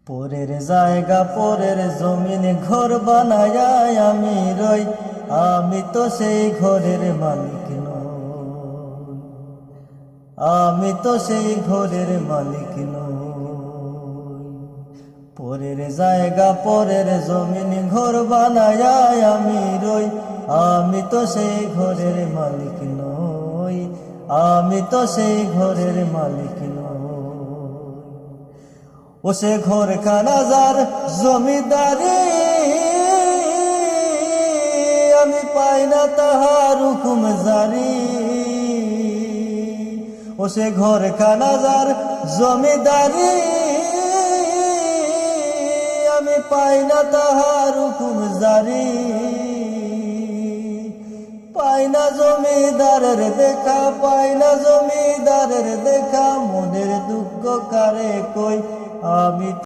পরের জায়গা পরের জমিনে ঘর বানায় আমি রই, আমি তো সেই ঘরের মালিক নই, আমি তো সেই ঘরের মালিক নই। পরের জায়গা পরের জমিনে ঘর বানায় আমি রই, আমি তো সেই ঘরের মালিক নই, আমি তো সেই ঘরের মালিক নই। ও সে ঘর খানা যার জমিদারি, আমি পাই না তাহার হুকুম জারি। ও সে ঘর খানা যার জমিদারি, আমি পাই না তাহার হুকুম জারি। পাই না জমিদারের দেখা, পাই না জমিদারের দেখা, মনের দুঃখ কারে কই আমি।